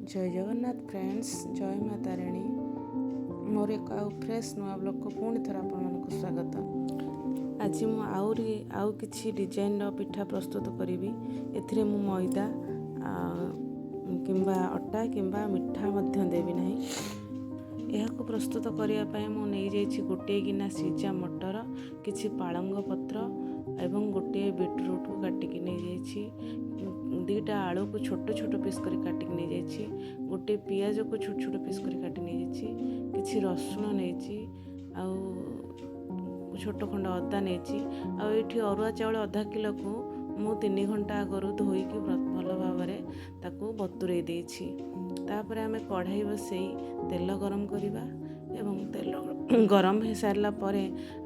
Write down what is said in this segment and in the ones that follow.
जय जगन्नाथ फ्रेंड्स, जय माता राणी। मोर एक आउ फ्रेश नुआ ब्लॉग को पुणी थर आपको स्वागत। आज मुझे आउ किसी डिजाइन पिठा प्रस्तुत करी। एथिरे मु मैदा किंबा अटा किंबा मिठा मध्य देवी नहीं। यह प्रस्तुत करने मुझे गोटे गिना सीजा मटर, किसी पालंग पत्र एवं गोटे बीटरूट को काटिकी नहीं जाइए, दीटा आलू को छोट छोट पीस कर काटिक नहीं जाइए, गोटे पियाज को छोट छोट पीस कर काटी नहीं जाइए, किसी रसुण नहीं छोट खंड अदा नहीं। आठी अरुआ चाउल आधा किलो को मु 3 घंटा आगु धोईकी भल भाव ताकू बतुरे देछि। तापर आमे कढ़ाई बसई तेल गरम करवा एवं तेल गरम हो सारा पर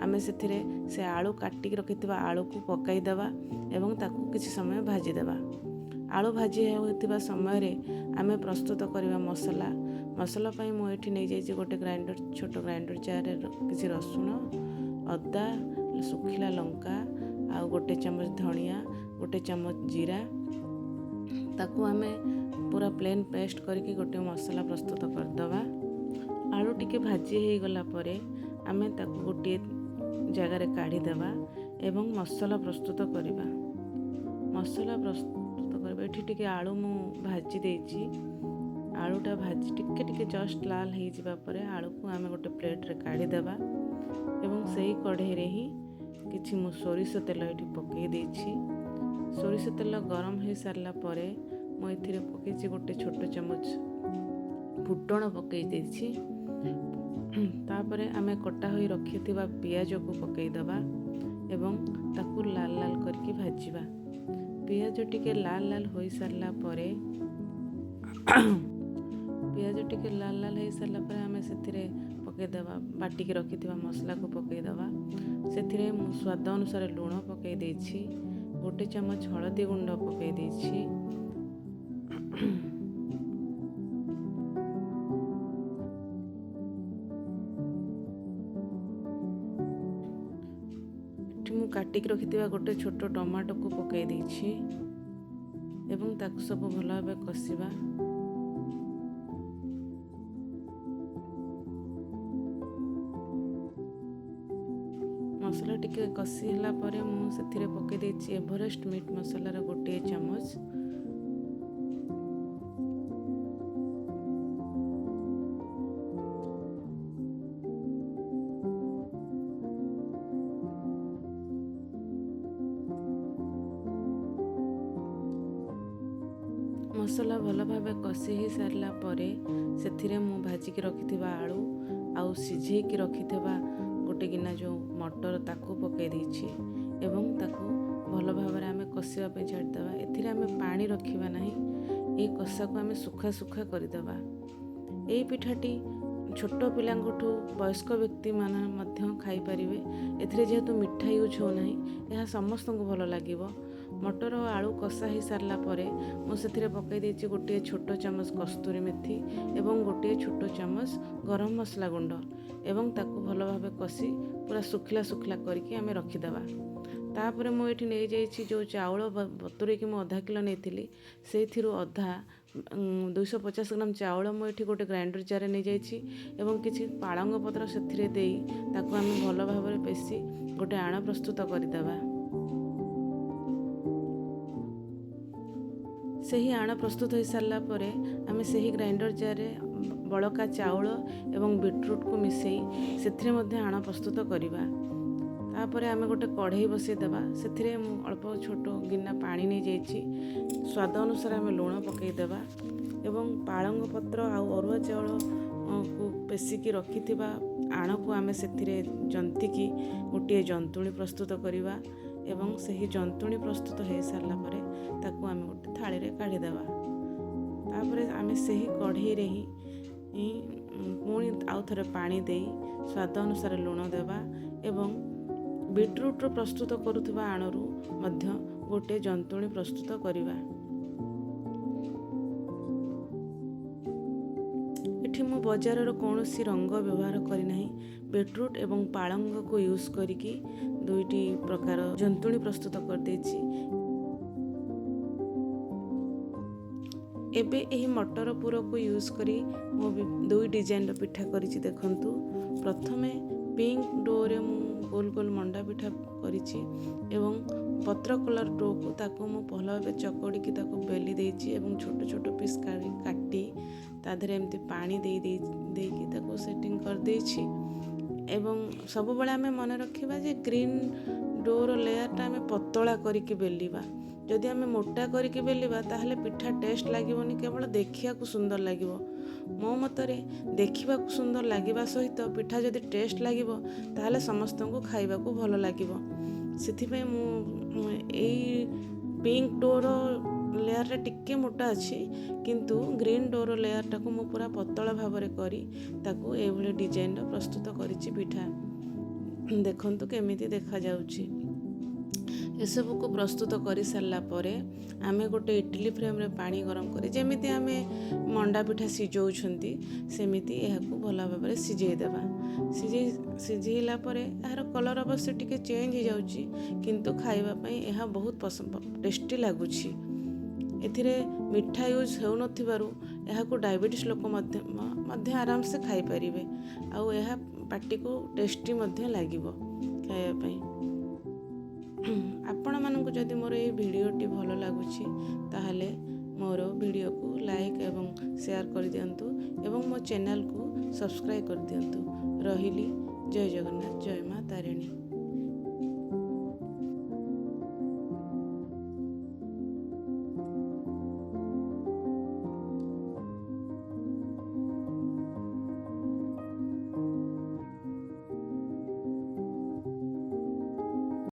आमे से आलू काटिक रखिथिबा आलू को पकाई देवा एवं ताकू किसी समय भाजी देवा। आलू भाजी होता समय आमे प्रस्तुत करवा मसला पाई मु एठी नहीं जाइए गोटे ग्राइंडर छोट ग्राइंडर जार किसी रसुण अदा सुखिला लंका आ गोटे चमच धनिया गोटे चमच जीरा ताकू आमे पूरा प्लेन पेस्ट करके गोटे मसला प्रस्तुत करदवा। आलू टिके भाजी हो गला परे आमे ताकू गोटे जगार काढ़ी देवा एवं मसला प्रस्तुत करवा। मसला प्रस्तुत करवा एठी टिके आलू मु भाजी देछि। आलूटा भाजी टिके टिके जस्ट लाल हो जावा परे आलू को आमे गोटे प्लेट रे काढ़ी देवा एवं सही कढ़ई रे ही किछि मु सोरिष तेल एठी पकई देछि। सोरिष तेल गरम हो सारा पर मुझे पकई गोटे छोट चमच फुटण पकई देछि। तापर आमे कटा होई रखिथिबा पियाज को पकई दबा एवं ताकू लाल लाल करके भाजिबा। पियाज टिके लाल लाल हो सारा पर आमे सेथिरे पकई दबा बाटिकी रखिथिबा मसला को पकई दबा। सेथिरे मु स्वाद अनुसार लूण पकई देछि, गोटे चमच हळदी गुंड पकई देछि, मु काटिक रखिथिबा गोटे छोट टमाटो को पकई देछि एवं ताकू सब भल भाबे कसिबा। मसला टिके कसी हला परे मु सेथिरे पकई देछि एवरेस्ट मीट मसला रा गोटे चमच। मसला भल भाबे कसी हो सारा पर सेथिरे मु भाजिकी रखिथिबा आलू आउ सिझेकी रखिथिबा गोटे गिना जो मटर ताकू पकई देछि एवं ताकू भल भाव आमे कसिबा पे छाड़ीदेवा। एथिरे आमे पानी रखिबा नहीं, ए कषा को आमे सुखा सुखा करदेवा। ए पिठाटी छोट पिलांठू वयस्क व्यक्ति माने मध्य खाई परिवे। एथिरे जेहेतु मिठा यूज हो नहीं यह समस्त को भल लागिवो। मटर और आलू कषा हो सारा पर मुझे पकई देछि गोटे छोट चमच कस्तूरी मेथी एवं गोटे छोट चमच गरम मसला गुंड एवं ताकू भल भाव कषी पूरा सुखिला सुखिला करके आमे रखिदेवा। तापर मुझे नहीं जाइए जो चाउल बतुरेकी मु आधा किलो नहीं से अधा 250 ग्राम चाउल मुझे गोटे ग्राइंडर जार नहीं जाइए एवं किसी पालंग पत्र से ताकू आमे भल भाव पेशी गोटे आण प्रस्तुत करदेवा। सही आण प्रस्तुत हो सारा पर आमे सही ग्राइंडर जार बड़का चाउल एवं बीटरूट को मिसई से आण प्रस्तुत करवा। तापर आमे गोटे कढ़ई बसई देवा। से अल्प छोट गिना पानी नहीं जाइए, स्वाद अनुसार आमे लूण पकई देवा एवं पालंग पत्र आउ अरुआ चाउल को पेसिकी रखिथिबा आण को आमे सेथिरे जंतिकी गोटे जंतुणी प्रस्तुत करवा एवं सही जंतुणी प्रस्तुत हो सारा पर ताकू आमे गोटे थाली रे काढ़ी देवा। तापर आमे सही कढ़ई रे ही पुणी आउ थरे पानी देई स्वाद अनुसार लूण देवा एवं बीटरूट प्रस्तुत करुवा आणरू मध्य गोटे जंतुणी प्रस्तुत करवा। एठी मु बजार कौन सी रंग व्यवहार करना, बीटरूट एवं पालंग को यूज करिकी दुईटी प्रकार जंतुणी प्रस्तुत कर देछि। ଏବେ ଏହି ମଟର ପୁରକୁ ୟୁଜ୍ କରି ମୁଁ ଦୁଇ ଡିଜାଇନର ପିଠା କରିଛି ଦେଖନ୍ତୁ। ପ୍ରଥମେ ପିଙ୍କ ଡୋରେ ମୁଁ ଗୋଲ ଗୋଲ ମଣ୍ଡା ପିଠା କରିଛି ଏବଂ ପତ୍ର କଲର ଡୋକୁ ତାକୁ ମୁଁ ଭଲ ଭାବେ ଚକଡ଼ିକି ତାକୁ ବେଲି ଦେଇଛି ଏବଂ ଛୋଟ ଛୋଟ ପିସ୍ କାଟି ତା ଦେହରେ ଏମିତି ପାଣି ଦେଇକି ତାକୁ ସେଟିଂ କରିଦେଇଛି। ଏବଂ ସବୁବେଳେ ଆମେ ମନେ ରଖିବା ଯେ ଗ୍ରୀନ୍ ଡୋର ଲେୟାରଟା ଆମେ ପତଳା କରିକି ବେଲିବା। ଯଦି ଆମେ ମୋଟା କରିକି ବେଲିବା ତାହେଲେ ପିଠା ଟେଷ୍ଟ ଲାଗିବନି, କେବଳ ଦେଖିବାକୁ ସୁନ୍ଦର ଲାଗିବ। ମୋ ମତରେ ଦେଖିବାକୁ ସୁନ୍ଦର ଲାଗିବା ସହିତ ପିଠା ଯଦି ଟେଷ୍ଟ ଲାଗିବ ତାହେଲେ ସମସ୍ତଙ୍କୁ ଖାଇବାକୁ ଭଲ ଲାଗିବ। ସେଥିପାଇଁ ମୁଁ ଏଇ ପିଙ୍କ ଡୋର ଲେୟାରଟା ଟିକେ ମୋଟା ଅଛି, କିନ୍ତୁ ଗ୍ରୀନ୍ ଡୋର ଲେୟାରଟାକୁ ମୁଁ ପୁରା ପତଳା ଭାବରେ କରି ତାକୁ ଏଇଭଳି ଡିଜାଇନର ପ୍ରସ୍ତୁତ କରିଛି ପିଠା। ଦେଖନ୍ତୁ କେମିତି ଦେଖାଯାଉଛି। ଏସବୁକୁ ପ୍ରସ୍ତୁତ କରିସାରିଲା ପରେ ଆମେ ଗୋଟେ ଇଟିଲି ଫ୍ରେମ୍ରେ ପାଣି ଗରମ କରି ଯେମିତି ଆମେ ମଣ୍ଡା ପିଠା ସିଝଉଛନ୍ତି ସେମିତି ଏହାକୁ ଭଲ ଭାବରେ ସିଝେଇ ଦେବା। ସିଝେଇଲା ପରେ ଏହାର କଲର୍ ଅବଶ୍ୟ ଟିକେ ଚେଞ୍ଜ ହେଇଯାଉଛି, କିନ୍ତୁ ଖାଇବା ପାଇଁ ଏହା ବହୁତ ଟେଷ୍ଟି ଲାଗୁଛି। ଏଥିରେ ମିଠା ୟୁଜ୍ ହେଉନଥିବାରୁ ଏହାକୁ ଡାଇବେଟିସ୍ ଲୋକ ମଧ୍ୟ ଆରାମସେ ଖାଇପାରିବେ। ଆଉ ଏହା ପାଟିକୁ ଟେଷ୍ଟି ମଧ୍ୟ ଲାଗିବ ଖାଇବା ପାଇଁ। ଆପଣମାନଙ୍କୁ ଯଦି ମୋର ଏହି ଭିଡ଼ିଓଟି ଭଲ ଲାଗୁଛି ତାହେଲେ ମୋର ଭିଡ଼ିଓକୁ ଲାଇକ୍ ଏବଂ ସେୟାର କରିଦିଅନ୍ତୁ ଏବଂ ମୋ ଚ୍ୟାନେଲକୁ ସବସ୍କ୍ରାଇବ୍ କରିଦିଅନ୍ତୁ। ରହିଲି। ଜୟ ଜଗନ୍ନାଥ, ଜୟ ମା ତାରିଣୀ।